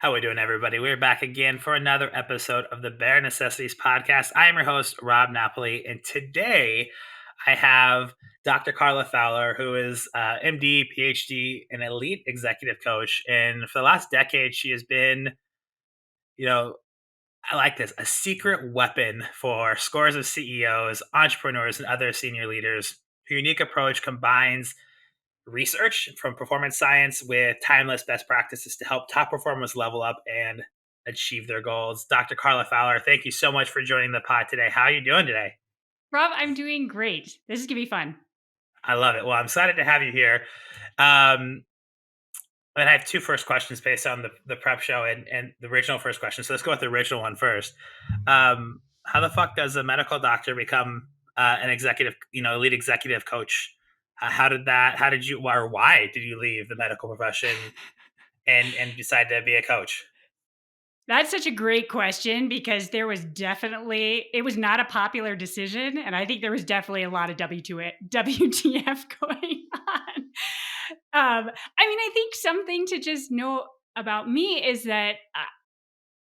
How we doing, everybody? We're back again for another episode of the Bare Necessities Podcast. I am your host, Rob Napoli, and today I have Dr. Carla Fowler, who is MD, PhD, an elite executive coach. And for the last decade, she has been, you know, I like this, a secret weapon for scores of CEOs, entrepreneurs, and other senior leaders. Her unique approach combines research from performance science with timeless best practices to help top performers level up and achieve their goals. Dr. Carla Fowler, thank you so much for joining the pod today. How are you doing today? Rob, I'm doing great. This is going to be fun. I love it. Well, I'm excited to have you here. Um, and I have two first questions based on the prep show and the original first question. So let's go with the original one first. How the fuck does a medical doctor become an executive, lead executive coach? How did you, or why did you leave the medical profession and decide to be a coach? That's such a great question because it was not a popular decision. And I think there was definitely a lot of WTF going on. I think something to just know about me is that,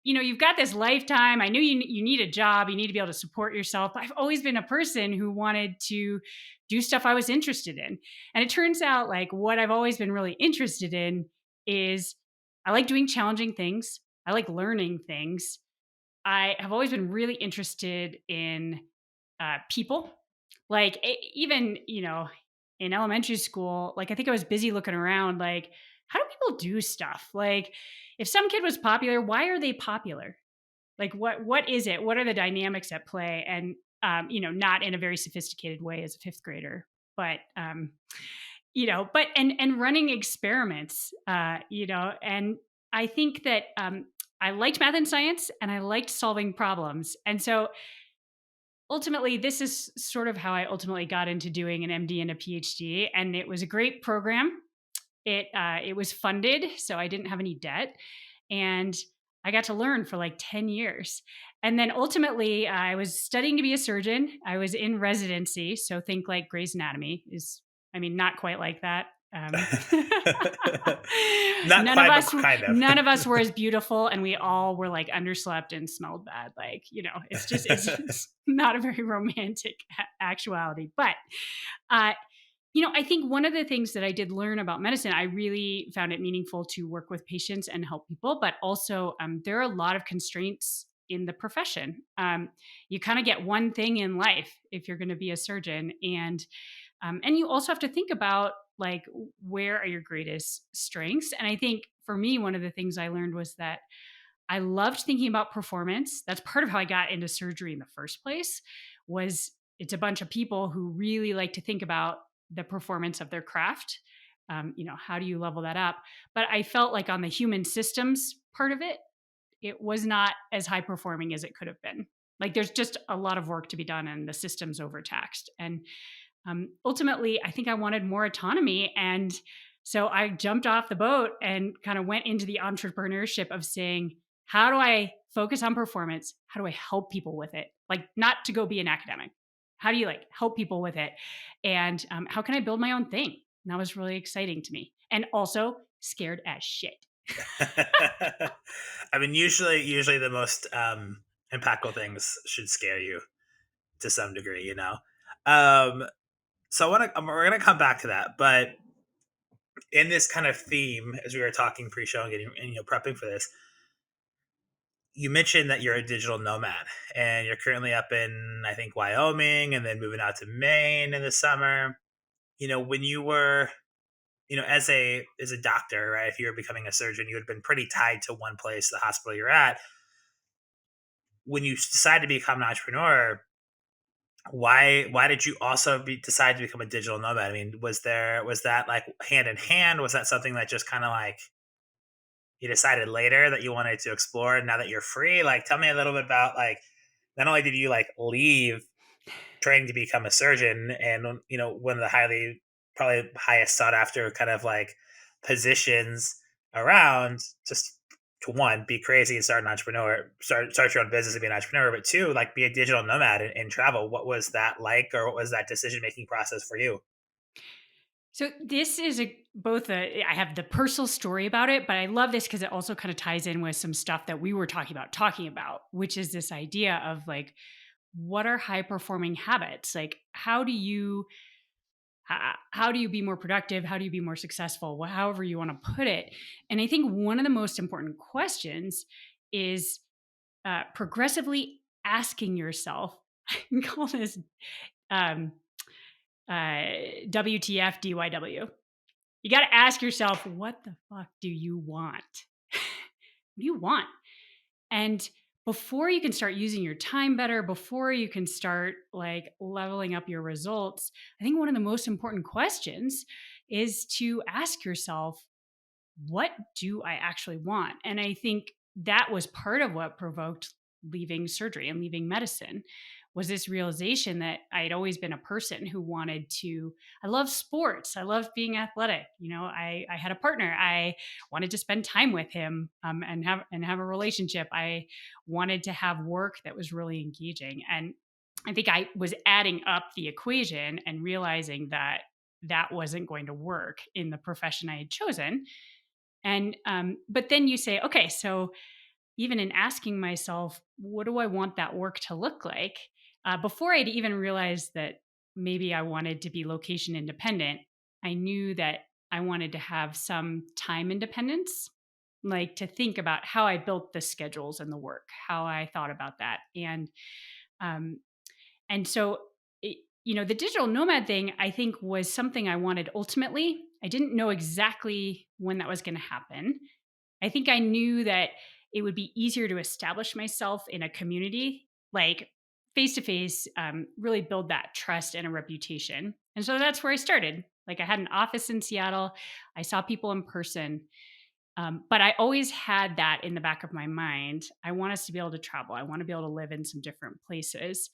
you've got this lifetime. I knew you need a job, you need to be able to support yourself. But I've always been a person who wanted to do stuff I was interested in. And it turns out like what I've always been really interested in is I like doing challenging things. I like learning things. I have always been really interested in people. Like even, in elementary school, like I think I was busy looking around like, how do people do stuff? Like if some kid was popular, why are they popular? Like what is it? What are the dynamics at play? And not in a very sophisticated way as a fifth grader, but and running experiments, and I think that I liked math and science and I liked solving problems. And so ultimately, this is sort of how I ultimately got into doing an MD and a PhD. And it was a great program. It was funded, so I didn't have any debt. And I got to learn for like 10 years. And then ultimately, I was studying to be a surgeon. I was in residency. So think like Grey's Anatomy not quite like that. Not none of quite, but us, kind of. none of us were as beautiful, and we all were like underslept and smelled bad. Like, it's not a very romantic actuality. But I think one of the things that I did learn about medicine, I really found it meaningful to work with patients and help people, but also there are a lot of constraints in the profession. You kind of get one thing in life if you're going to be a surgeon, and you also have to think about like where are your greatest strengths. And I think for me, one of the things I learned was that I loved thinking about performance. That's part of how I got into surgery in the first place. Was it's a bunch of people who really like to think about the performance of their craft. How do you level that up? But I felt like on the human systems part of it, it was not as high performing as it could have been. Like there's just a lot of work to be done and the system's overtaxed. And ultimately, I think I wanted more autonomy. And so I jumped off the boat and kind of went into the entrepreneurship of saying, how do I focus on performance? How do I help people with it? Like, not to go be an academic. How do you like help people with it? And how can I build my own thing? And that was really exciting to me. And also scared as shit. I mean, usually the most impactful things should scare you to some degree, you know. Um, so we're gonna come back to that, but in this kind of theme, as we were talking pre-show and getting and prepping for this, you mentioned that you're a digital nomad and you're currently up in I think Wyoming and then moving out to Maine in the summer. When you were as a doctor, right? If you were becoming a surgeon, you had been pretty tied to one place, the hospital you're at. When you decide to become an entrepreneur, why did you also decide to become a digital nomad? I mean, was that like hand in hand? Was that something that just kind of like you decided later that you wanted to explore now that you're free? Like, tell me a little bit about like not only did you like leave training to become a surgeon and one of the probably highest sought after kind of like positions around, just to one, be crazy and start an entrepreneur, start your own business and be an entrepreneur, but two, like be a digital nomad and travel. What was that like, or what was that decision making process for you? So this is I have the personal story about it, but I love this because it also kind of ties in with some stuff that we were talking about, which is this idea of like, what are high performing habits? Like, how do you be more productive? How do you be more successful? However you want to put it. And I think one of the most important questions is progressively asking yourself. I can call this um, WTF DYW. You got to ask yourself, what the fuck do you want? What do you want? And before you can start using your time better, before you can start like leveling up your results, I think one of the most important questions is to ask yourself, what do I actually want? And I think that was part of what provoked leaving surgery and leaving medicine was this realization that I had always been a person who wanted to, I love sports. I love being athletic. I had a partner. I wanted to spend time with him, and have a relationship. I wanted to have work that was really engaging. And I think I was adding up the equation and realizing that that wasn't going to work in the profession I had chosen. And but then you say, okay, so even in asking myself, what do I want that work to look like? Before I'd even realized that maybe I wanted to be location independent, I knew that I wanted to have some time independence, like to think about how I built the schedules and the work, how I thought about that. Um, and so, the digital nomad thing, I think, was something I wanted ultimately. I didn't know exactly when that was going to happen. I think I knew that it would be easier to establish myself in a community, like face to face, really build that trust and a reputation. And so that's where I started. Like I had an office in Seattle, I saw people in person. But I always had that in the back of my mind. I want us to be able to travel. I want to be able to live in some different places.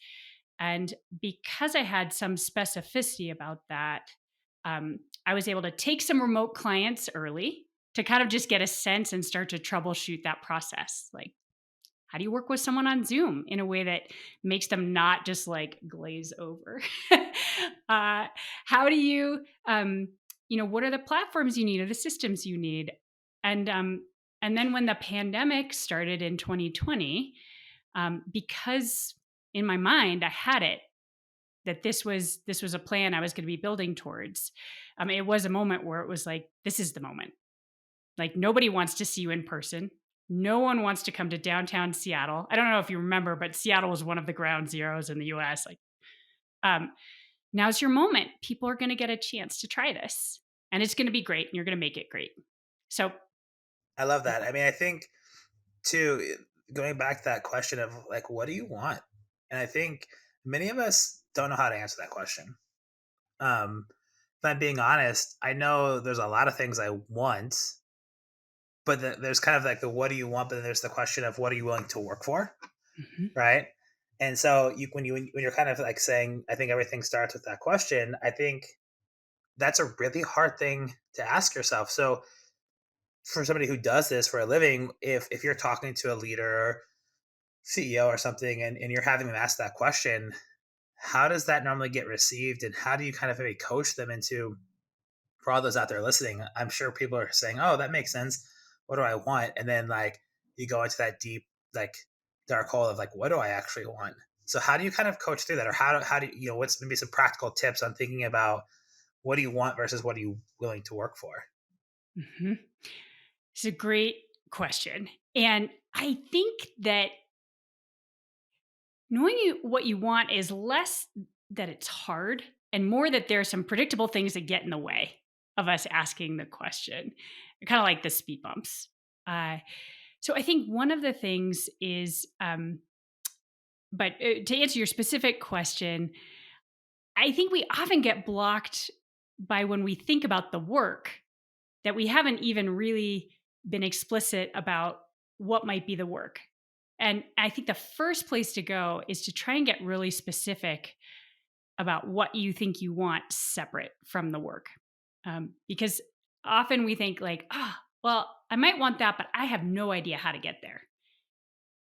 And because I had some specificity about that, I was able to take some remote clients early to kind of just get a sense and start to troubleshoot that process. Like, how do you work with someone on Zoom in a way that makes them not just like glaze over? uh, how do what are the platforms you need or the systems you need? And and then when the pandemic started in 2020, because in my mind I had it that this was a plan I was going to be building towards. It was a moment where it was like, this is the moment. Like nobody wants to see you in person. No one wants to come to downtown Seattle. I don't know if you remember, but Seattle was one of the ground zeros in the US. Like, um, now's your moment. People are going to get a chance to try this, and it's going to be great, and you're going to make it great. So, I love that. I mean, I think too, going back to that question of like, what do you want? And I think many of us don't know how to answer that question. If I'm being honest, I know there's a lot of things I want, but there's kind of like the what do you want, but then there's the question of what are you willing to work for, mhm, right? And so when you're kind of like saying, I think everything starts with that question. I think that's a really hard thing to ask yourself. So for somebody who does this for a living, if you're talking to a leader, CEO or something, and you're having them ask that question, how does that normally get received, and how do you kind of maybe coach them into, for all those out there listening, I'm sure people are saying, oh, that makes sense, what do I want? And then like you go into that deep, like dark hole of like, what do I actually want? So how do you kind of coach through that, or how do you know, what's maybe some practical tips on thinking about what do you want versus what are you willing to work for? mhm. It's a great question. And I think that knowing what you want is less that it's hard and more that there are some predictable things that get in the way of us asking the question, kind of like the speed bumps. Uh, so I think one of the things is, but to answer your specific question, I think we often get blocked by when we think about the work that we haven't even really been explicit about what might be the work. And I think the first place to go is to try and get really specific about what you think you want separate from the work. Because often we think, like, well, I might want that, but I have no idea how to get there.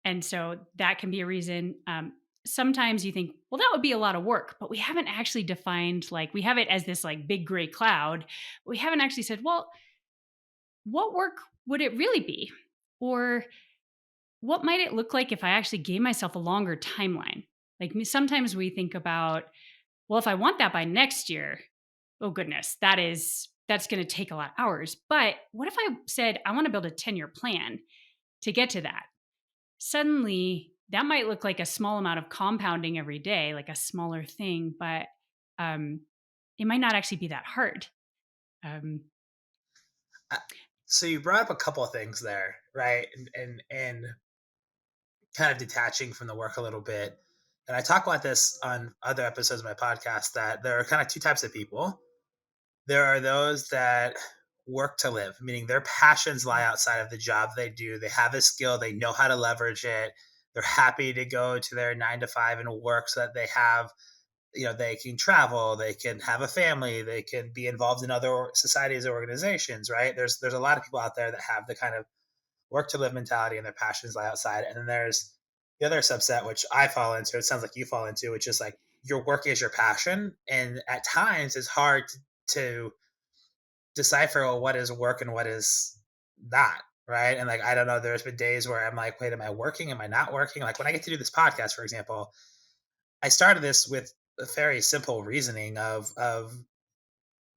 And so that can be a reason. sometimes you think, well, that would be a lot of work, but we haven't actually defined, like, we have it as this like big gray cloud. But we haven't actually said, well, what work would it really be? Or what might it look like if I actually gave myself a longer timeline? Like sometimes we think about, well, if I want that by next year, oh goodness, that's going to take a lot of hours. But what if I said I want to build a 10-year plan to get to that? Suddenly, that might look like a small amount of compounding every day, like a smaller thing, but um, it might not actually be that hard. Um, Uh, So you brought up a couple of things there, right? And kind of detaching from the work a little bit. And I talk about this on other episodes of my podcast that there are kind of two types of people. There are those that work to live, meaning their passions lie outside of the job they do. They have a skill, they know how to leverage it. They're happy to go to their 9 to 5 and work so that they have, they can travel, they can have a family, they can be involved in other societies or organizations, right? There's a lot of people out there that have the kind of work to live mentality and their passions lie outside. And then there's the other subset, which I fall into, it sounds like you fall into, which is like your work is your passion. And at times it's hard to decipher, well, what is work and what is not. Right. And like, I don't know, there's been days where I'm like, wait, am I working? Am I not working? Like when I get to do this podcast, for example, I started this with a very simple reasoning of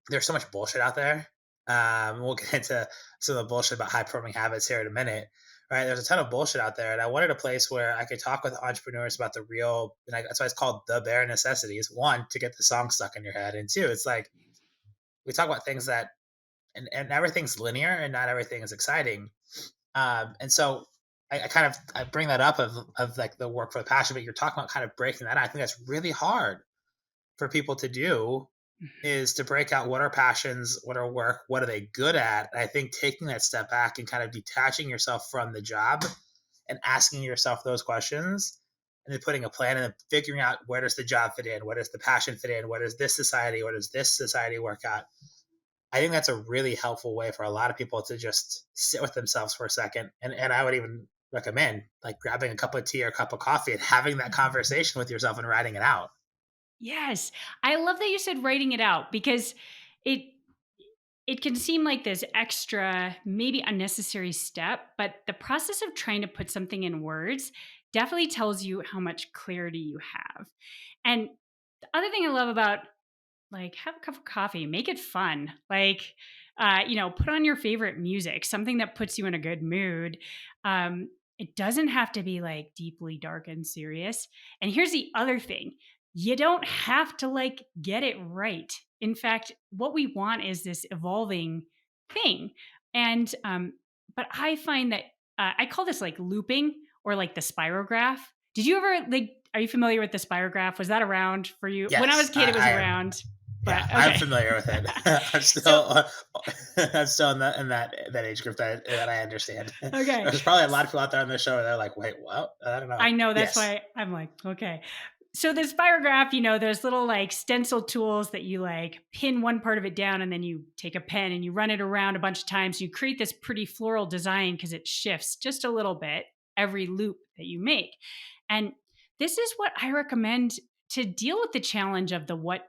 there's so much bullshit out there. We'll get into some of the bullshit about high performing habits here in a minute. Right, there's a ton of bullshit out there, and I wanted a place where I could talk with entrepreneurs about the real. That's why it's called the bare necessities. One, to get the song stuck in your head, and two, it's like we talk about things that and everything's linear and not everything is exciting. And so I kind of I bring that up of like the work for the passion, but you're talking about kind of breaking that out. I think that's really hard for people to do is to break out what are passions, what are work, what are they good at. And I think taking that step back and kind of detaching yourself from the job and asking yourself those questions and then putting a plan and then figuring out where does the job fit in, where does the passion fit in, what is this society, what does this society work out. I think that's a really helpful way for a lot of people to just sit with themselves for a second. And I would even recommend like grabbing a cup of tea or a cup of coffee and having that conversation with yourself and writing it out. yes, I love that you said writing it out because it it can seem like this extra, maybe unnecessary step, but the process of trying to put something in words definitely tells you how much clarity you have. And the other thing I love about, like, have a cup of coffee, make it fun. Like, put on your favorite music, something that puts you in a good mood. It doesn't have to be like deeply dark and serious. And here's the other thing, you don't have to like get it right. In fact, what we want is this evolving thing. And, but I find that I call this like looping or like the spirograph. Did you ever like, are you familiar with the spirograph? Was that around for you? When I was Yes, a kid, it was I am. around. Yeah, But I'm okay. familiar with it. I'm So, still, I'm still in that age group that I understand. okay. There's probably a lot of people out there on this show where they're like, "Wait, what? I don't know." I know, that's Yes. why I'm like, okay. So the spirograph, there's little like stencil tools that you like pin one part of it down and then you take a pen and you run it around a bunch of times. You create this pretty floral design because it shifts just a little bit every loop that you make. And this is what I recommend to deal with the challenge of the what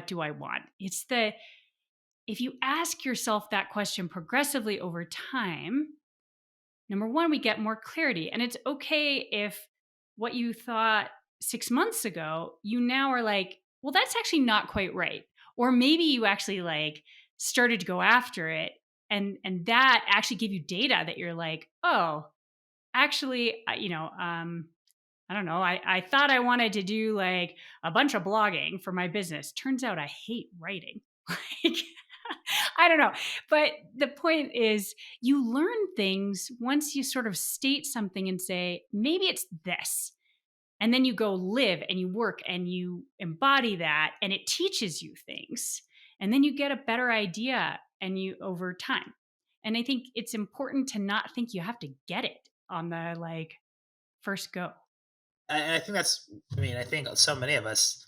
do I want? It's the if you ask yourself that question progressively over time, number one, we get more clarity. And it's okay if what you thought 6 months ago, you now are like, well, that's actually not quite right. Or maybe you actually like started to go after it and that actually gave you data that you're like, oh, actually, I don't know. I thought I wanted to do like a bunch of blogging for my business. Turns out I hate writing. Like, I don't know. But the point is, you learn things once you sort of state something and say, maybe it's this. And then you go live and you work and you embody that and it teaches you things. And then you get a better idea and you over time. And I think it's important to not think you have to get it on the like first go. And I think that's. I mean, I think so many of us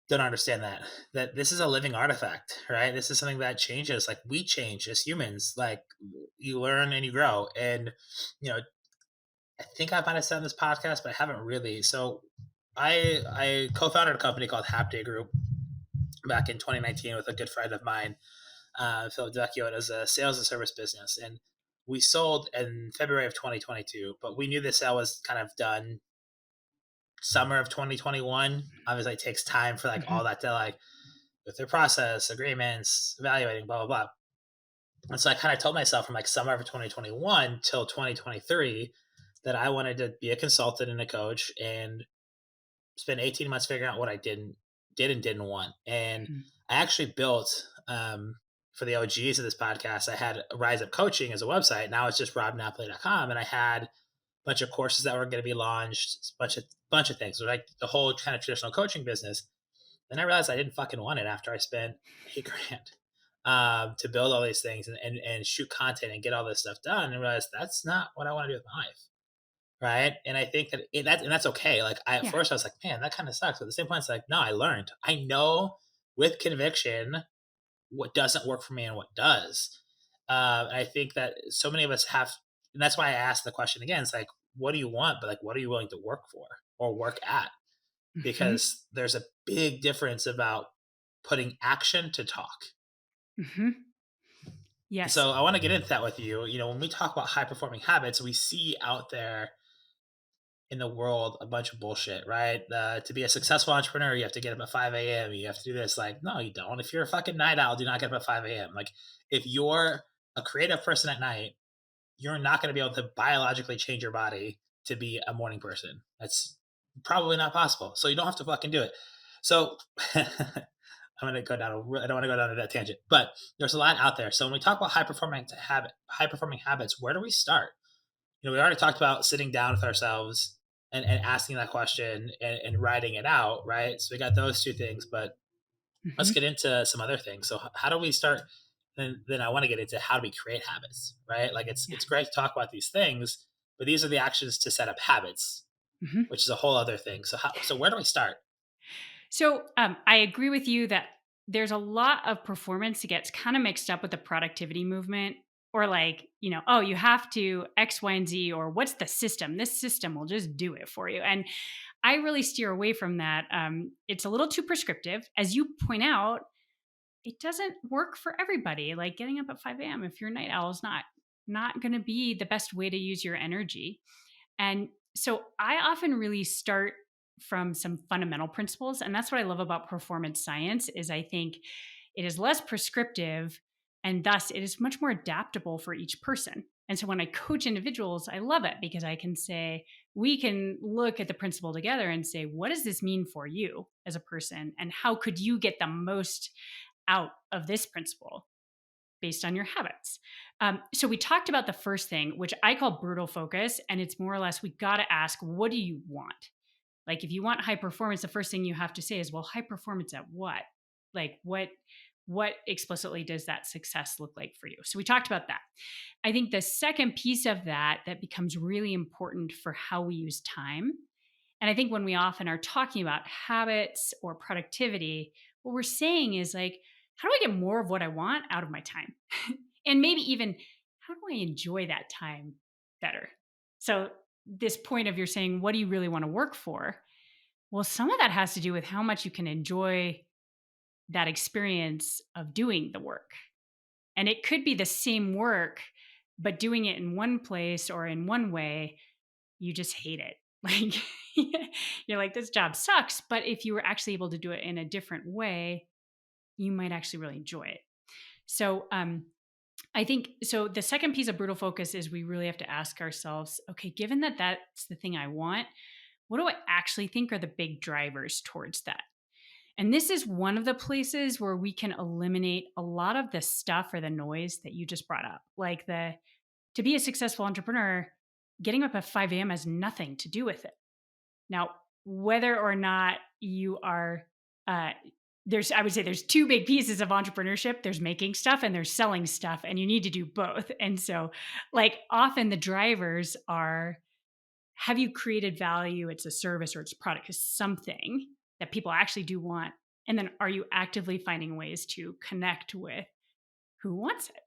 don't understand that this is a living artifact, right? This is something that changes. Like we change as humans. Like you learn and you grow, and you know I think I might have said on this podcast, but I haven't really. So I co-founded a company called Hapday Group back in 2019 with a good friend of mine, Philip Vecchio. It was a sales and service business, and we sold in February of 2022. But we knew the sale was kind of done summer of 2021. Obviously, it takes time for like Hmm. all that to like go through process, agreements, evaluating, blah blah blah. And so I kind of told myself from like summer of 2021 till 2023 that I wanted to be a consultant and a coach and spend 18 months figuring out what I did and didn't want. And Hmm. I actually built for the OGs of this podcast, I had Rise Up Coaching as a website. Now it's just robnapoli.com. And I had a bunch of courses that were going to be launched, bunch of things. So like the whole kind of traditional coaching business. Then I realized I didn't fucking want it after I spent 8 grand to build all these things and shoot content and get all this stuff done, and realized that's not what I want to do with my life. Right. And I think and that's okay. Like at Yeah. first I was like, man, that kind of sucks. But at the same point, it's like, no, I learned. I know with conviction what doesn't work for me and what does. And I think that so many of us have, and that's why I asked the question again. It's like, what do you want? But like, what are you willing to work for or work at? Hmm. Because there's a big difference about putting action to talk. Hmm. Yes. So I want to get into that with you. You know, when we talk about high performing habits, we see out there in the world a bunch of bullshit, right? To be a successful entrepreneur, you have to get up at 5 a.m. You have to do this. Like, no, you don't. If you're a fucking night owl, do not get up at 5 a.m. Like, if you're a creative person at night, you're not going to be able to biologically change your body to be a morning person. That's probably not possible. So you don't have to fucking do it. So I'm going to go down. I don't want to go down to that tangent, but there's a lot out there. So when we talk about high performing habits, where do we start? You know, we already talked about sitting down with ourselves and asking that question and writing it out, right? So we got those two things, but let's Hmm. get into some other things. So how do we start? Then I want to get into how do we create habits, right? Like Yeah. it's great to talk about these things, but these are the actions to set up habits, Hmm. which is a whole other thing. So where do we start? So I agree with you that there's a lot of performance that gets kind of mixed up with the productivity movement, or like, oh, you have to X, Y, and Z, or what's the system? This system will just do it for you. And I really steer away from that. It's a little too prescriptive. As you point out, it doesn't work for everybody. Like getting up at 5 a.m. if you're a night owl is not going to be the best way to use your energy. And so I often really start from some fundamental principles, and that's what I love about performance science is I think it is less prescriptive, and thus it is much more adaptable for each person. And so when I coach individuals, I love it because I can say we can look at the principle together and say what does this mean for you as a person, and how could you get the most out of this principle based on your habits. So we talked about the first thing, which I call brutal focus. And it's more or less, we got to ask, what do you want? Like if you want high performance, the first thing you have to say is, well, high performance at what? Like what explicitly does that success look like for you? So we talked about that. I think the second piece of that that becomes really important for how we use time. And I think when we often are talking about habits or productivity, what we're saying is like, how do I get more of what I want out of my time? And maybe even how do I enjoy that time better? So, this point of you're saying, what do you really want to work for? Well, some of that has to do with how much you can enjoy that experience of doing the work. And it could be the same work, but doing it in one place or in one way, you just hate it. Like, you're like, this job sucks. But if you were actually able to do it in a different way, you might actually really enjoy it. So, I think so. The second piece of brutal focus is we really have to ask ourselves, okay, given that that's the thing I want, what do I actually think are the big drivers towards that? And this is one of the places where we can eliminate a lot of the stuff or the noise that you just brought up. Like to be a successful entrepreneur, getting up at 5 a.m. has nothing to do with it. Now, whether or not you are, uh, I would say there's two big pieces of entrepreneurship. There's making stuff and there's selling stuff, and you need to do both. And so, like, often the drivers are, have you created value? It's a service or it's a product, it's something that people actually do want. And then are you actively finding ways to connect with who wants it?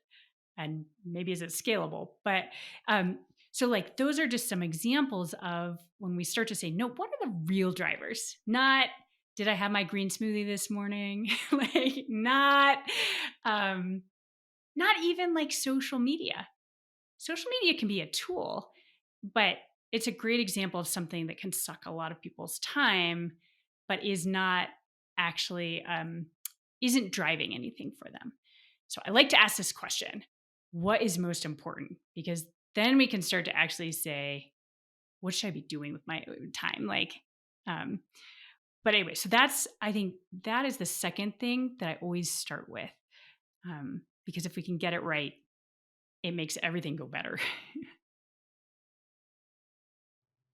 And maybe is it scalable? But um, So, like, those are just some examples of when we start to say, no, what are the real drivers? Not, did I have my green smoothie this morning? Like, um, not even like social media. Social media can be a tool, but it's a great example of something that can suck a lot of people's time, but is not actually isn't driving anything for them. So I like to ask this question: what is most important? Because then we can start to actually say, what should I be doing with my time? Like, um, but anyway, so that's, I think that is the second thing that I always start with, because if we can get it right, it makes everything go better.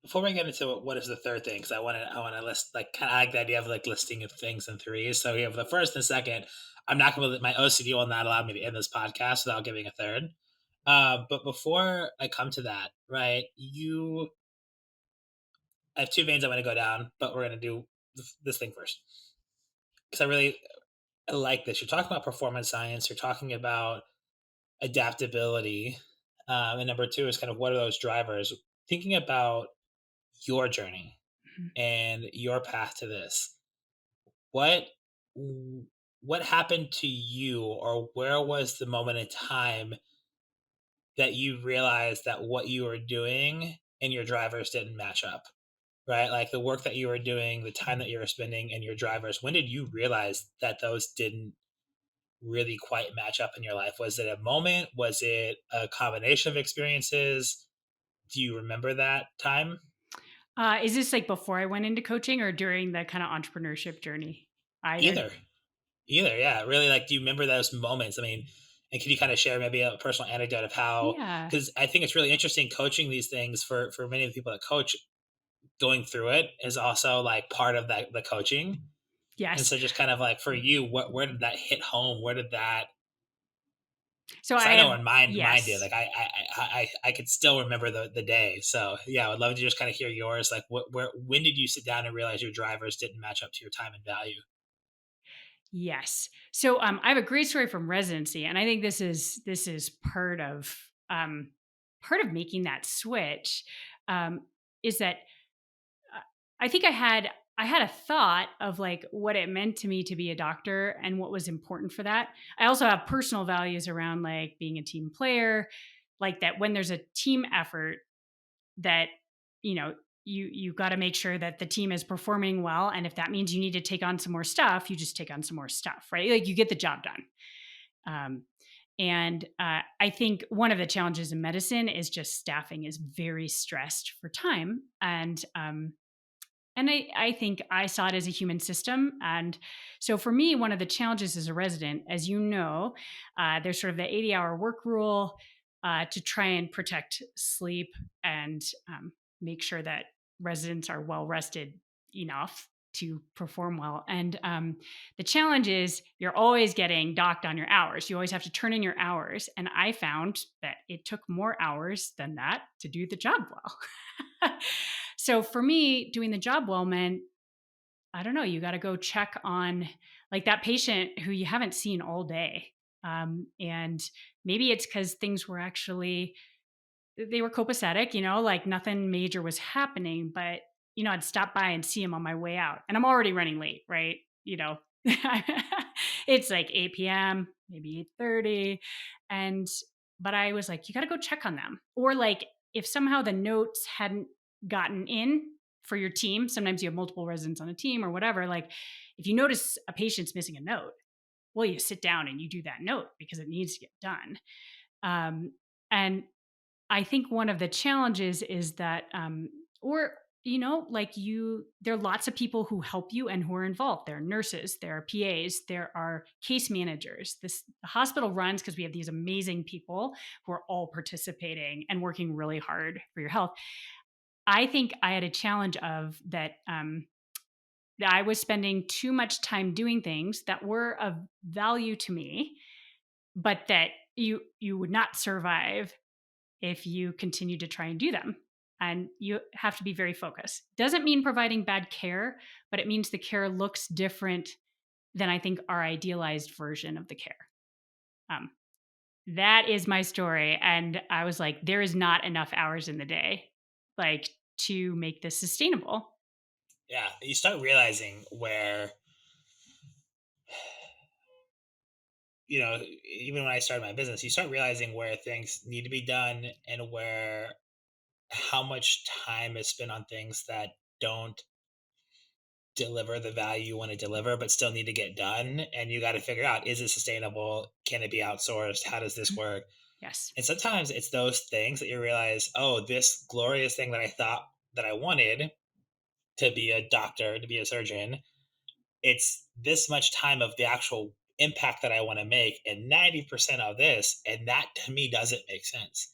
Before we get into what is the third thing, because I want to list, like, kind of like the idea of like listing of things in threes. So we have the first and the second. I'm not going to, my OCD will not allow me to end this podcast without giving a third. But before I come to that, right? I have two veins I want to go down, but we're going to do this thing first because I really like this. You're talking about performance science. You're talking about adaptability, and number two is kind of what are those drivers. Thinking about your journey and your path to this. What what happened to you, or where was the moment in time that you realized that what you were doing and your drivers didn't match up? Right? Like the work that you were doing, the time that you were spending, and your drivers. When did you realize that those didn't really quite match up in your life? Was it a moment? Was it a combination of experiences? Do you remember that time? Is this like before I went into coaching or during the kind of entrepreneurship journey? Either. Either. Either, yeah. Really, like, do you remember those moments? I mean, and can you kind of share maybe a personal anecdote of how? Yeah. Because I think it's really interesting coaching these things for many of the people that coach. Going through it is also like part of that the coaching, and Yes. so just kind of like for you, what where did that hit home? Where did that? So Because I I know have, when mine did. yes. Like I could still remember the day. So yeah, I would love to just kind of hear yours. Like what where when did you sit down and realize your drivers didn't match up to your time and value? Yes. So I have a great story from residency, and I think this is part of making that switch. Is that uh, I think I had a thought of like what it meant to me to be a doctor and what was important for that. I also have personal values around like being a team player, like that when there's a team effort, that you know you got to make sure that the team is performing well, and if that means you need to take on some more stuff, you just take on some more stuff, right? Like you get the job done. And I think one of the challenges in medicine is just staffing is very stressed for time, and I think I saw it as a human system. And so for me, one of the challenges as a resident, as you know, there's sort of the 80-hour work rule, to try and protect sleep and make sure that residents are well rested enough to perform well. And the challenge is you're always getting docked on your hours. You always have to turn in your hours. And I found that it took more hours than that to do the job well. So for me, doing the job well meant, I don't know, you got to go check on like that patient who you haven't seen all day. And maybe it's because things were actually, they were copacetic, like nothing major was happening, but, I'd stop by and see him on my way out. And I'm already running late, right? It's like 8 p.m., maybe 8:30. And, but I was like, you got to go check on them. Or like, if somehow the notes hadn't gotten in for your team, sometimes you have multiple residents on a team or whatever. Like, if you notice a patient's missing a note, well, you sit down and you do that note because it needs to get done. And I think one of the challenges is that, or like there are lots of people who help you and who are involved. There are nurses, there are PAs, there are case managers. The hospital runs because we have these amazing people who are all participating and working really hard for your health. I think I had a challenge of that. That I was spending too much time doing things that were of value to me, but that you would not survive if you continue to try and do them. And you have to be very focused. Doesn't mean providing bad care, but it means the care looks different than I think our idealized version of the care. Um, That is my story, and I was like, "There is not enough hours in the day, like, to make this sustainable." Yeah, you start realizing where, even when I started my business, you start realizing where things need to be done and where how much time is spent on things that don't deliver the value you want to deliver, but still need to get done. And you got to figure out, is it sustainable? Can it be outsourced? How does this Mhm. work? Yes. And sometimes it's those things that you realize, oh, this glorious thing that I thought that I wanted, to be a doctor, to be a surgeon, it's this much time of the actual impact that I want to make and 90% of this. And that to me doesn't make sense.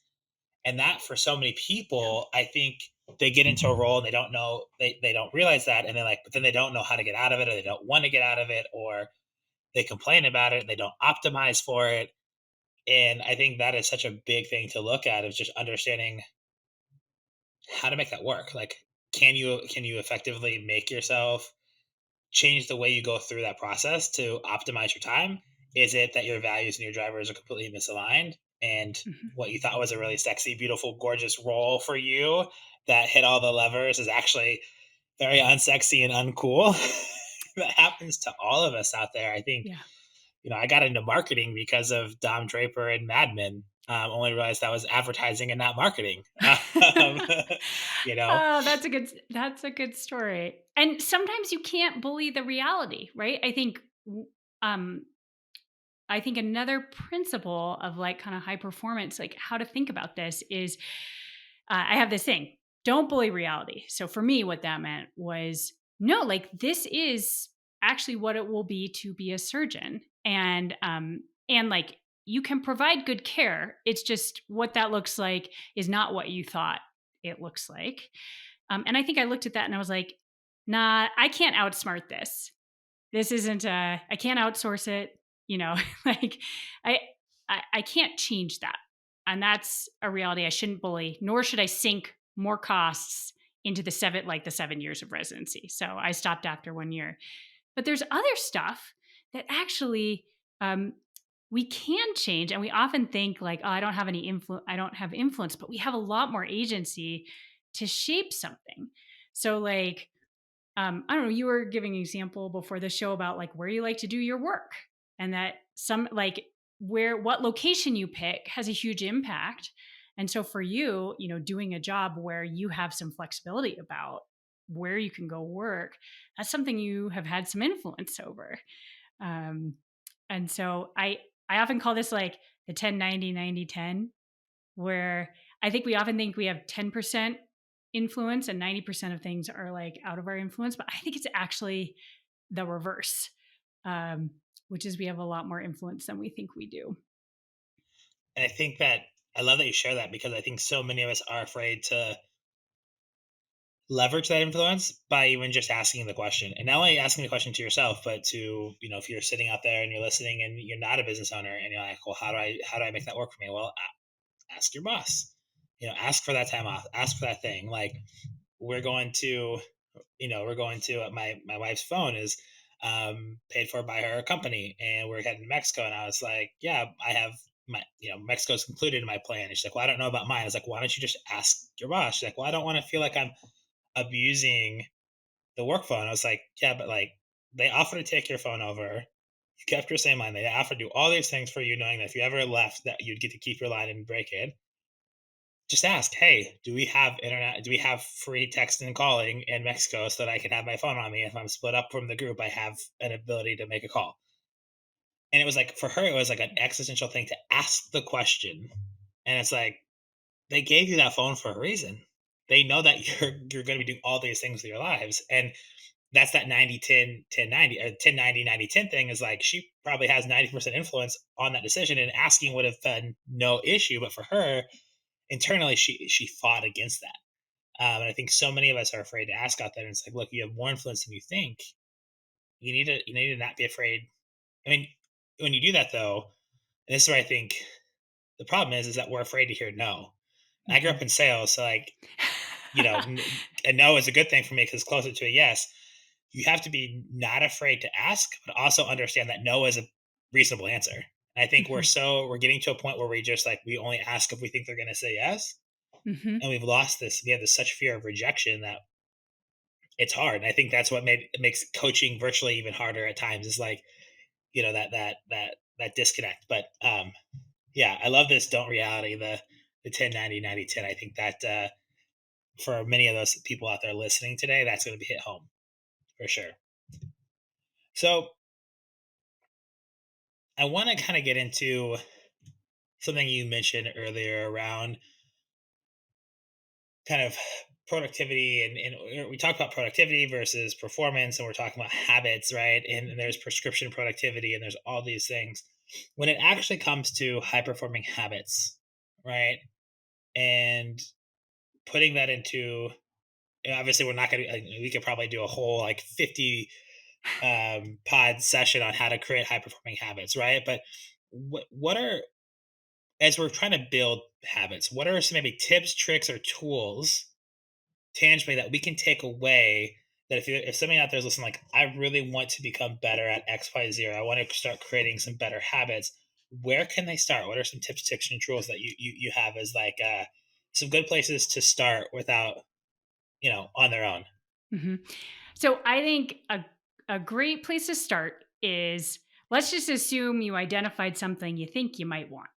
And that for so many Yeah. people, I think they get into a role and they don't know, they don't realize that. And they're like, but then they don't know how to get out of it, or they don't want to get out of it, or they complain about it and they don't optimize for it. And I think that is such a big thing to look at, is just understanding how to make that work. Like, can you effectively make yourself change the way you go through that process to optimize your time? Is it that your values and your drivers are completely misaligned, and Mhm. what you thought was a really sexy, beautiful, gorgeous role for you that hit all the levers is actually very unsexy and uncool? That happens to all of us out there. I think, Yeah. I got into marketing because of Dom Draper and Mad Men. Only realized that was advertising and not marketing. Um, you know, Oh, that's a good story. And sometimes you can't bully the reality, right? Um I think another principle of like kind of high performance, like how to think about this is I have this thing, don't bully reality. So for me, what that meant was no, like this is actually what it will be to be a surgeon. And like you can provide good care. It's just what that looks like is not what you thought it looks like. And I think I looked at that and I was like, nah, I can't outsmart this. This isn't I can't outsource it, you know, like I, I can't change that. And that's a reality I shouldn't bully, nor should I sink more costs into the 7 years of residency. So I stopped after 1 year. But there's other stuff that actually um, we can change, and we often think like, oh, I don't have any influence. I don't have influence, but we have a lot more agency to shape something. So like I don't know, you were giving an example before the show about like where you like to do your work, and that some like what location you pick has a huge impact. And so for you, doing a job where you have some flexibility about where you can go work, that's something you have had some influence over. Um, and so I often call this like the 10-90-90-10, where I think we often think we have 10% influence and 90% of things are like out of our influence. But I think it's actually the reverse, um, which is we have a lot more influence than we think we do. and I think that I love that you share that, because I think so many of us are afraid to leverage that influence by even just asking the question. And not only asking the question to yourself, but to, if you're sitting out there and you're listening and you're not a business owner and you're like, well, how do I make that work for me? Well, ask your boss. Ask for that time off. Ask for that thing. Like, we're going to, my wife's phone is paid for by her company, and we're heading to Mexico. And I was like, yeah, I have my, Mexico's included in my plan. And she's like, well, I don't know about mine. I was like, why don't you just ask your boss? She's like, well, I don't want to feel like I'm abusing the work phone. I was like, yeah, but like, they offer to take your phone over. You kept your same line. They offer to do all these things for you, knowing that if you ever left, that you'd get to keep your line and break it. Just ask, hey, do we have internet? Do we have free text and calling in Mexico so that I can have my phone on me? If I'm split up from the group, I have an ability to make a call. And it was like, for her, it was like an existential thing to ask the question. And it's like, they gave you that phone for a reason. They know that you're going to be doing all these things with your lives. And that's that 90-10-10-90 or 10-90-90-10 thing, is like, she probably has 90% influence on that decision, and asking would have been no issue. But for her, internally, she fought against that. And I think so many of us are afraid to ask out there. And it's like, look, you have more influence than you think. You need to not be afraid. I mean, when you do that though, and this is where I think the problem is that we're afraid to hear no. I grew up Mhm. in sales, so like, a no is a good thing for me because it's closer to a yes. You have to be not afraid to ask, but also understand that no is a reasonable answer. And I think Mhm. we're getting to a point where we just like, we only ask if we think they're going to say yes. Mhm. And we've lost this, we have this such fear of rejection that it's hard. And I think that's what makes coaching virtually even harder at times, is like, that disconnect. But yeah, I love this don't reality, the 10-90-90-10. I think that for many of those people out there listening today, that's going to be hit home for sure. So I want to kind of get into something you mentioned earlier around kind of productivity, and we talked about productivity versus performance, and we're talking about habits, right? And there's prescription productivity, and there's all these things. When it actually comes to high performing habits, right? And putting that into, obviously we're not going to, we could probably do a whole like 50 pod session on how to create high performing habits, right? But what are, as we're trying to build habits, what are some maybe tips, tricks, or tools tangibly that we can take away, that if somebody out there is listening, like, I really want to become better at XYZ, or I want to start creating some better habits, where can they start? What are some tips, tricks, and tools that you have as like some good places to start without, on their own? Mhm. So I think a great place to start is, let's just assume you identified something you think you might want.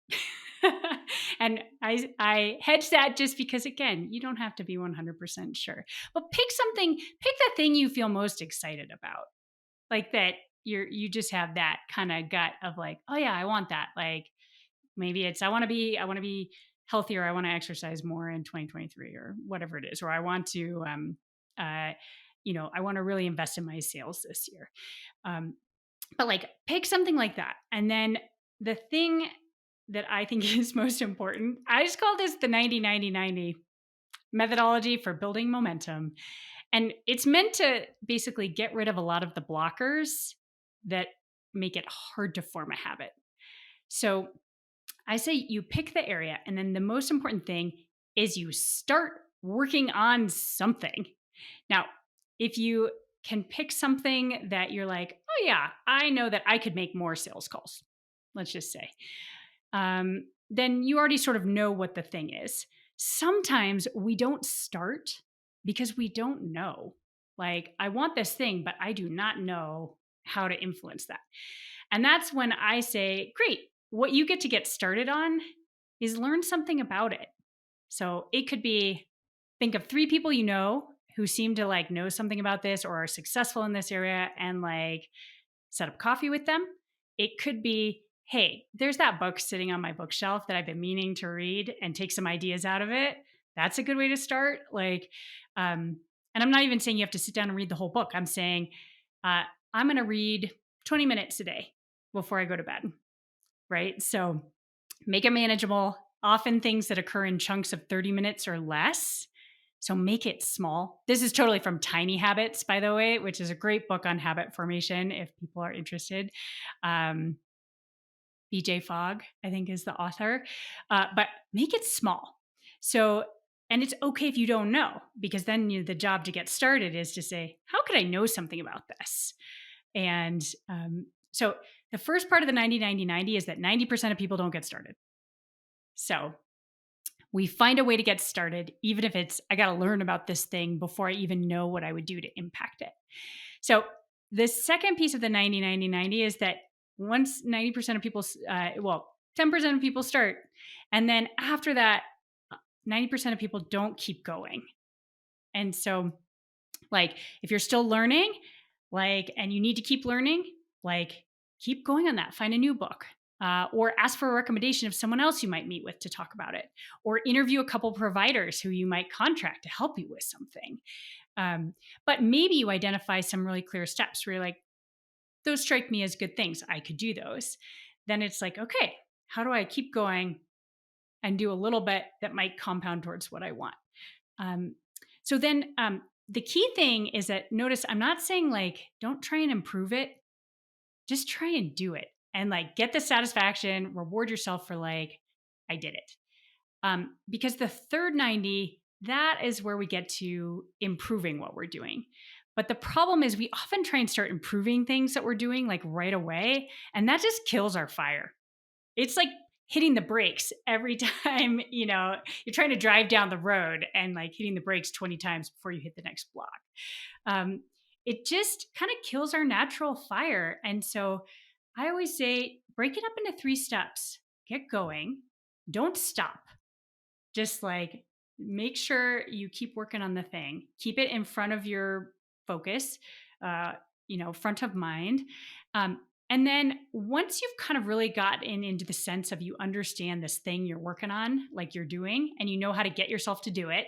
And I hedge that just because, again, you don't have to be 100% sure. But pick the thing you feel most excited about. Like that you just have that kind of gut of like, oh yeah, I want that. Like maybe it's I want to be healthier, I want to exercise more in 2023 or whatever it is, or I want to uh I want to really invest in my sales this year. um but like pick something like that, and then the thing that I think is most important, I just call this the 90-90-90 methodology for building momentum. And it's meant to basically get rid of a lot of the blockers that make it hard to form a habit. So I say you pick the area, and then the most important thing is you start working on something. Now, if you can pick something that you're like, oh, yeah, I know that I could make more sales calls, let's just say, then you already sort of know what the thing is. Sometimes we don't start because we don't know. Like, I want this thing, but I do not know how to influence that. And that's when I say, great, what you get to get started on is learn something about it. So it could be, think of 3 people you know who seem to like know something about this or are successful in this area, and like set up coffee with them. It could be, hey, there's that book sitting on my bookshelf that I've been meaning to read, and take some ideas out of it. That's a good way to start. Like, and I'm not even saying you have to sit down and read the whole book. I'm saying, uh, I'm going to read 20 minutes a day before I go to bed. Right. So make it manageable, often things that occur in chunks of 30 minutes or less. So make it small. This is totally from Tiny Habits, by the way, which is a great book on habit formation if people are interested. Um, BJ Fogg, I think, is the author. But make it small. So, and it's okay if you don't know, because then the job to get started is to say, how could I know something about this? And so the first part of the 90-90-90 is that 90% of people don't get started. So we find a way to get started, even if it's, I got to learn about this thing before I even know what I would do to impact it. So the second piece of the 90-90-90 is that once 90% of people, 10% of people start. And then after that, 90% of people don't keep going. And so, like, if you're still learning, like, and you need to keep learning, like, keep going on that. Find a new book, or ask for a recommendation of someone else you might meet with to talk about it, or interview a couple providers who you might contract to help you with something. But maybe you identify some really clear steps where you're like, those strike me as good things. I could do those. Then it's like, okay, how do I keep going and do a little bit that might compound towards what I want? Um, so then the key thing is that, notice I'm not saying like, don't try and improve it, just try and do it and like get the satisfaction, reward yourself for like, I did it. Because the third 90, that is where we get to improving what we're doing. But the problem is we often try and start improving things that we're doing like right away, and that just kills our fire. It's like hitting the brakes every time, you're trying to drive down the road and like hitting the brakes 20 times before you hit the next block. Um, it just kind of kills our natural fire. And so I always say break it up into 3 steps. Get going. Don't stop. Just like make sure you keep working on the thing. Keep it in front of your focus, uh, front of mind. Um, and then once you've kind of really gotten into the sense of you understand this thing you're working on, like you're doing, and you know how to get yourself to do it,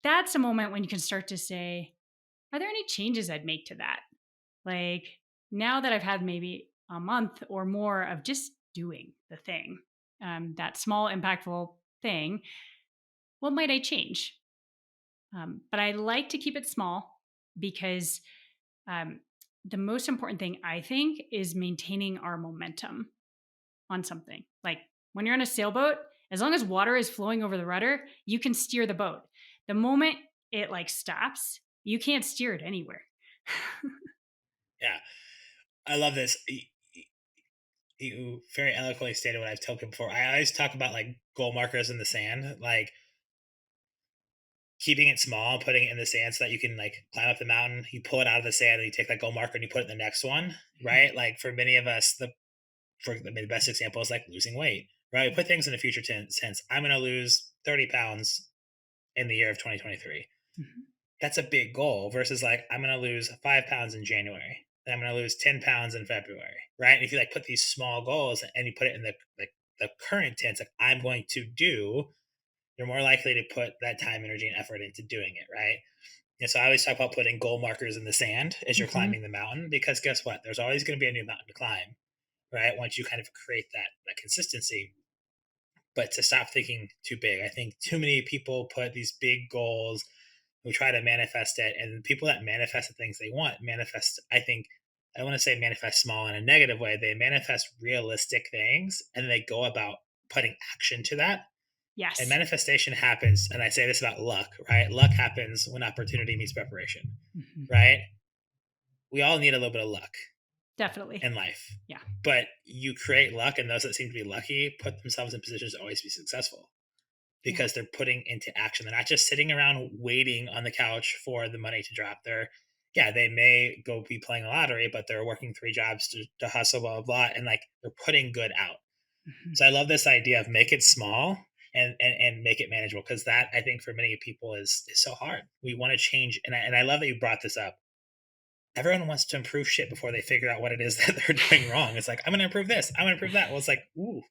that's a moment when you can start to say, are there any changes I'd make to that? Like now that I've had maybe a month or more of just doing the thing, that small, impactful thing, what might I change? But I like to keep it small because um, the most important thing I think is maintaining our momentum on something. Like when you're on a sailboat, as long as water is flowing over the rudder, you can steer the boat. The moment it like stops, you can't steer it anywhere. Yeah, I love this. You very eloquently stated what I've told people before. I always talk about like goal markers in the sand, like keeping it small, putting it in the sand so that you can like climb up the mountain. You pull it out of the sand and you take that goal marker and you put it in the next one, right? Like for many of us, the best example is like losing weight, right? We put things in the future tense. I'm going to lose 30 pounds in the year of 2023. Mhm. That's a big goal versus like I'm going to lose 5 pounds in January. Then I'm going to lose 10 pounds in February, right? And if you like put these small goals and you put it in the like the current tense, like I'm going to do, you're more likely to put that time, energy, and effort into doing it, right? And so I always talk about putting goal markers in the sand as you're Mhm. climbing the mountain because guess what? There's always going to be a new mountain to climb, right? Once you kind of create that consistency, but to stop thinking too big. I think too many people put these big goals who try to manifest it, and people that manifest the things they want manifest. I think I don't want to say manifest small in a negative way. They manifest realistic things, and they go about putting action to that. And Yes. manifestation happens, and I say this about luck, right? Luck happens when opportunity meets preparation, Mhm. right? We all need a little bit of luck Definitely. in life, Yeah. but you create luck, and those that seem to be lucky put themselves in positions to always be successful Yeah. because they're putting into action. They're not just sitting around waiting on the couch for the money to drop. Yeah, they may go be playing a lottery, but they're working 3 jobs to hustle, blah, blah, blah. And like they're putting good out. Mhm. So I love this idea of make it small and make it manageable because that I think for many people is so hard. We want to change. And I love that you brought this up. Everyone wants to improve shit before they figure out what it is that they're doing wrong. It's like, I'm going to improve this. I'm going to improve that. Well, it's like, ooh,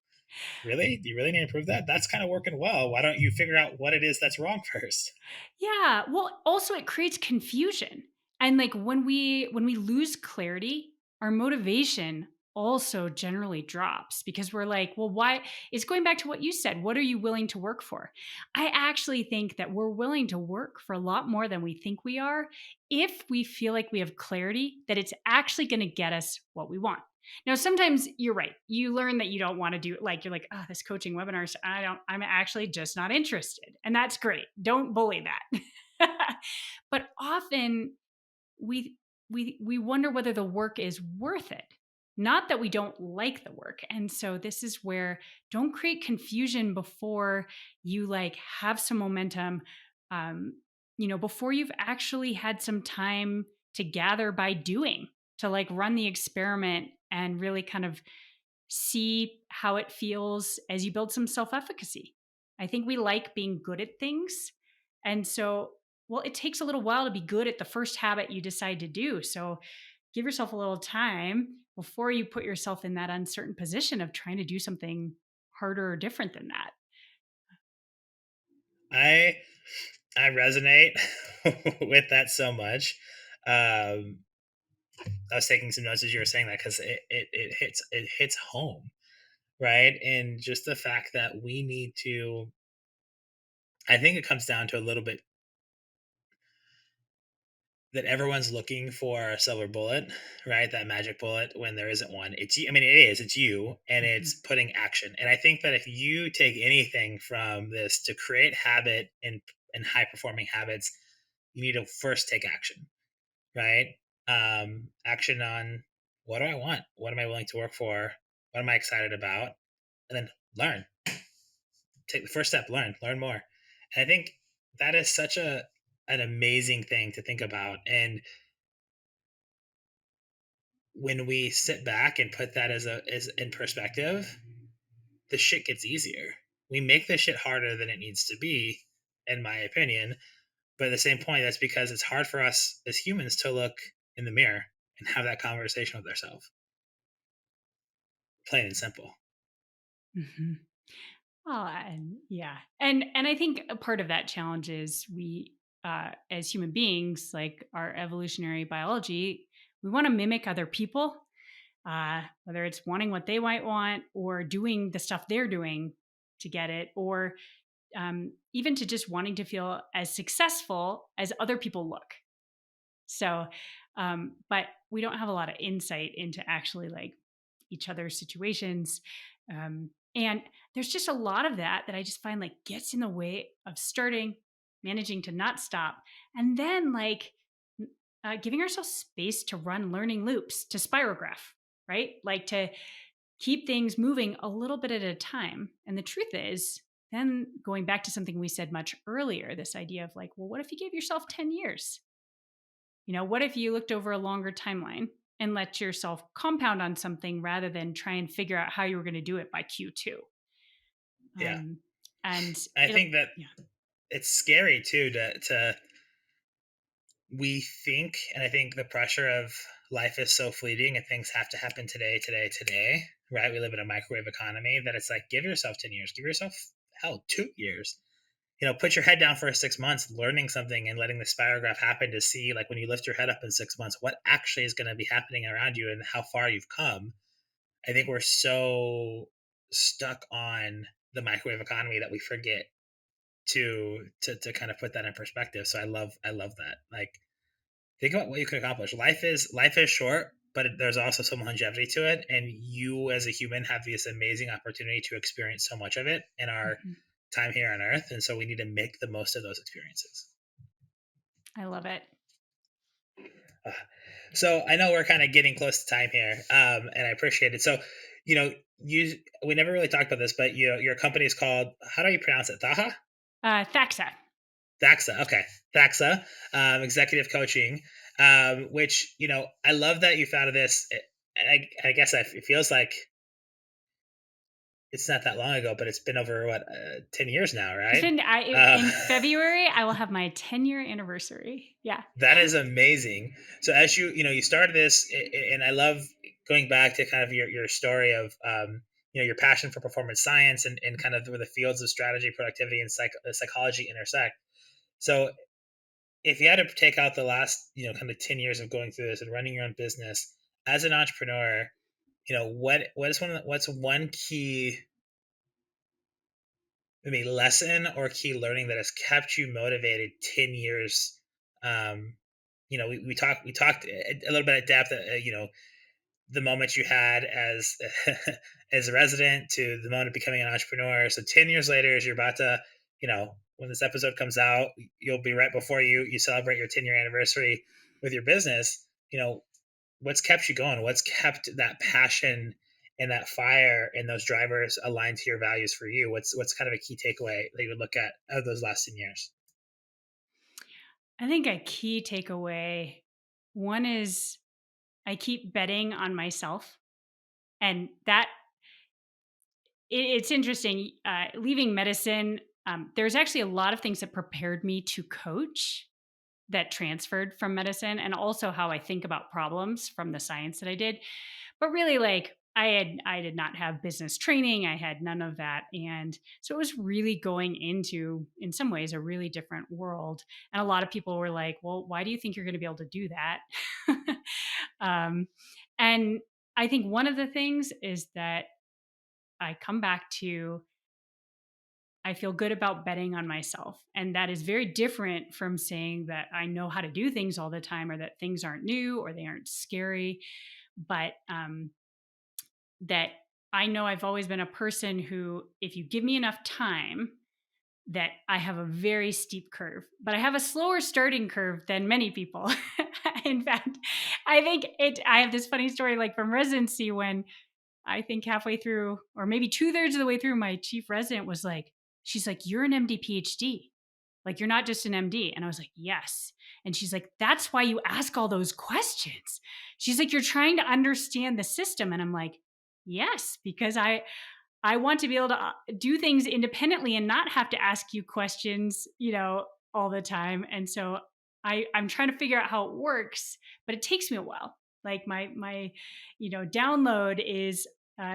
really? Do you really need to improve that? That's kind of working well. Why don't you figure out what it is that's wrong first? Yeah, well, also it creates confusion. And like when we lose clarity, our motivation also generally drops because we're like, well, why? It's going back to what you said. What are you willing to work for? I actually think that we're willing to work for a lot more than we think we are if we feel like we have clarity that it's actually going to get us what we want. Now, sometimes you're right. You learn that you don't want to do it. Like you're like, oh, this coaching webinar, I'm actually just not interested. And that's great. Don't bully that. But often we we wonder whether the work is worth it. Not that we don't like the work. And so this is where don't create confusion before you like have some momentum. Um, before you've actually had some time to gather by doing, to like run the experiment and really kind of see how it feels as you build some self efficacy. I think we like being good at things. And so, well, it takes a little while to be good at the first habit you decide to do. So give yourself a little time before you put yourself in that uncertain position of trying to do something harder or different than that. I I resonate with that so much. Um, I was taking some notes as you were saying that because it hits home, right? And just the fact that we need to. I think it comes down to a little bit that everyone's looking for a silver bullet, right? That magic bullet when there isn't one. It's I mean it is, it's you and it's Mhm. putting action. And I think that if you take anything from this to create habit and high performing habits, you need to first take action, right? Action on what do I want? What am I willing to work for? What am I excited about? and then learn. Take the first step, learn more. And I think that is such a an amazing thing to think about. And when we sit back and put that as in perspective, the shit gets easier. We make the shit harder than it needs to be, in my opinion. But at the same point, that's because it's hard for us as humans to look in the mirror and have that conversation with ourselves. Plain and simple. Mhm. Well, and yeah, and I think a part of that challenge is we, as human beings, like our evolutionary biology, we want to mimic other people, whether it's wanting what they might want or doing the stuff they're doing to get it, or even to just wanting to feel as successful as other people look. So, but we don't have a lot of insight into actually like each other's situations. And there's just a lot of that I just find like gets in the way of starting, managing to not stop, and then like giving ourselves space to run learning loops, to spirograph, right? Like to keep things moving a little bit at a time. And the truth is, then going back to something we said much earlier, this idea of like, well, what if you gave yourself 10 years? What if you looked over a longer timeline and let yourself compound on something rather than try and figure out how you were going to do it by Q2? Yeah. Um, and I it'll, think that yeah. it's scary too to we think, and I think the pressure of life is so fleeting and things have to happen today, today, today, right? We live in a microwave economy that it's like, give yourself 10 years, give yourself, hell, 2 years. Put your head down for 6 months, learning something and letting the spirograph happen to see, like, when you lift your head up in 6 months, what actually is going to be happening around you and how far you've come. I think we're so stuck on the microwave economy that we forget to kind of put that in perspective. So I love that. Like, think about what you could accomplish. Life is short, but there's also some longevity to it, and you as a human have this amazing opportunity to experience so much of it in our Mhm. time here on Earth, and so we need to make the most of those experiences. I love it. Uh, so I know we're kind of getting close to time here, and I appreciate it. So, you know, you we never really talked about this, but your company is called, how do you pronounce it? Thaha? Thaxa. Thaxa. Okay, Thaxa, executive coaching. Which I love that you founded this. And I guess it feels like it's not that long ago, but it's been over what, 10 years now, It's right? been Um, in February. I will have my 10-year anniversary. Yeah. that is amazing. So as you started this, and I love going back to kind of your story of your passion for performance science and kind of where the fields of strategy, productivity, and psychology intersect. So if you had to take out the last kind of 10 years of going through this and running your own business as an entrepreneur, what's one key, maybe, lesson or key learning that has kept you motivated 10 years? We talked a little bit at depth, the moment you had as as a resident to the moment of becoming an entrepreneur. So 10 years later, as you're about to, when this episode comes out, you'll be right before you celebrate your 10-year anniversary with your business. What's kept you going? What's kept that passion and that fire and those drivers aligned to your values for you? What's kind of a key takeaway that you would look at of those last 10 years? I think a key takeaway, one is I keep betting on myself. And that it's interesting. Leaving medicine, there's actually a lot of things that prepared me to coach that transferred from medicine, and also how I think about problems from the science that I did. But really, like I did not have business training. I had none of that, and so it was really going into, in some ways, a really different world. And a lot of people were like, "Well, why do you think you're going to be able to do that?" um, and I think one of the things is that I come back to, I feel good about betting on myself. And that is very different from saying that I know how to do things all the time, or that things aren't new or they aren't scary. But that I know I've always been a person who, if you give me enough time, that I have a very steep curve, but I have a slower starting curve than many people. In fact, I have this funny story, like from residency, when I think halfway through, or maybe 2/3 of the way through, my chief resident was like, she's like, "You're an MD PhD. Like, you're not just an MD." And I was like, "Yes." And she's like, "That's why you ask all those questions." She's like, "You're trying to understand the system." And I'm like, "Yes, because I want to be able to do things independently and not have to ask you questions, all the time." And so I'm trying to figure out how it works, but it takes me a while. Like my download is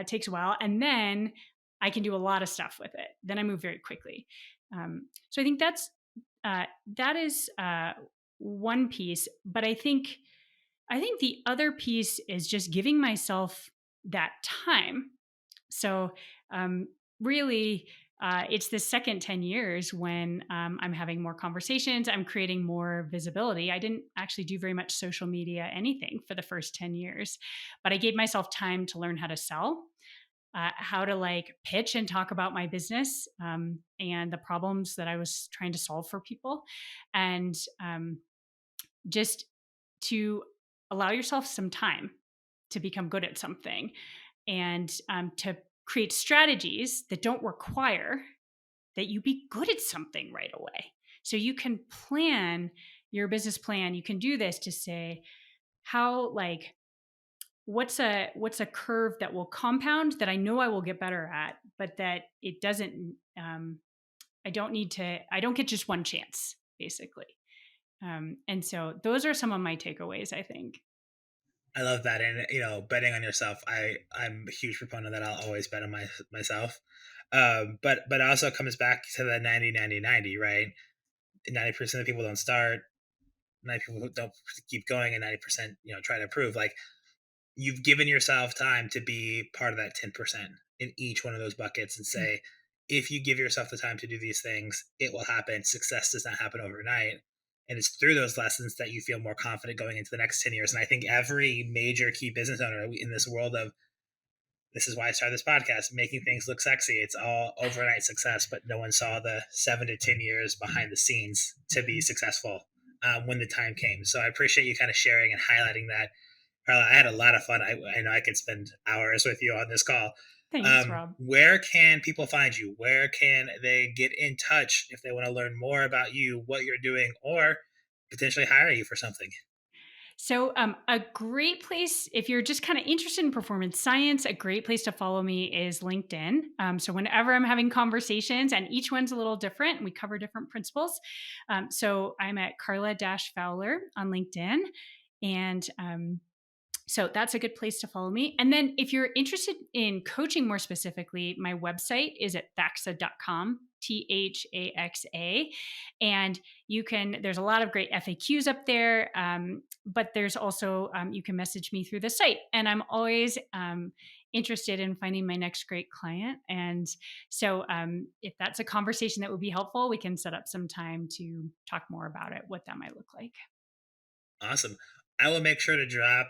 takes a while, and then I can do a lot of stuff with it. Then I move very quickly. So I think that is one piece, but I think the other piece is just giving myself that time. So, really, it's the second 10 years when I'm having more conversations, I'm creating more visibility. I didn't actually do very much social media, anything for the first 10 years, but I gave myself time to learn how to sell, how to like pitch and talk about my business, and the problems that I was trying to solve for people. And just to allow yourself some time to become good at something, and to create strategies that don't require that you be good at something right away. So you can plan your business plan. You can do this to say, how, like, what's a curve that will compound that I know I will get better at, but that it doesn't. I don't need to. I don't get just one chance, basically. And so those are some of my takeaways, I think. I love that, and betting on yourself. I'm a huge proponent that I'll always bet on myself. But it also comes back to the 90-90-90, right? 90% of people don't start. 90 people don't keep going, and 90% try to improve. Like, you've given yourself time to be part of that 10% in each one of those buckets, and say, if you give yourself the time to do these things, it will happen. Success does not happen overnight. And it's through those lessons that you feel more confident going into the next 10 years. And I think every major key business owner in this world of, this is why I started this podcast, making things look sexy. It's all overnight success, but no one saw the 7 to 10 years behind the scenes to be successful when the time came. So I appreciate you kind of sharing and highlighting that. Carla, I had a lot of fun. I know I could spend hours with you on this call. Thanks, Rob. Where can people find you? Where can they get in touch if they want to learn more about you, what you're doing, or potentially hire you for something? So, a great place, if you're just kind of interested in performance science, a great place to follow me is LinkedIn. So, whenever I'm having conversations, and each one's a little different, and we cover different principles. So, I'm at Carla Fowler on LinkedIn. And so that's a good place to follow me. And then if you're interested in coaching more specifically, my website is at thaxa.com, THAXA. And there's a lot of great FAQs up there. But there's also, you can message me through the site. And I'm always interested in finding my next great client. And so if that's a conversation that would be helpful, we can set up some time to talk more about it, what that might look like. Awesome. I will make sure to drop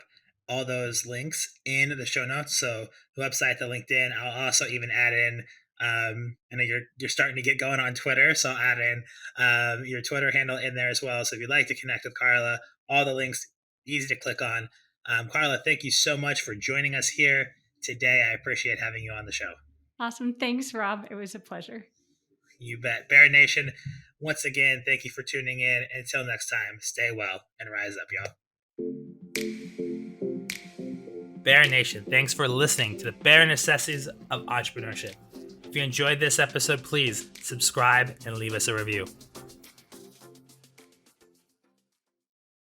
all those links in the show notes. So the website, the LinkedIn. I'll also even add in. I know you're starting to get going on Twitter, so I'll add in your Twitter handle in there as well. So if you'd like to connect with Carla, all the links easy to click on. Carla, thank you so much for joining us here today. I appreciate having you on the show. Awesome. Thanks, Rob. It was a pleasure. You bet. Bear Nation, once again, thank you for tuning in. Until next time, stay well and rise up, y'all. Bare Nation, thanks for listening to the Bare Necessities of Entrepreneurship. If you enjoyed this episode, please subscribe and leave us a review.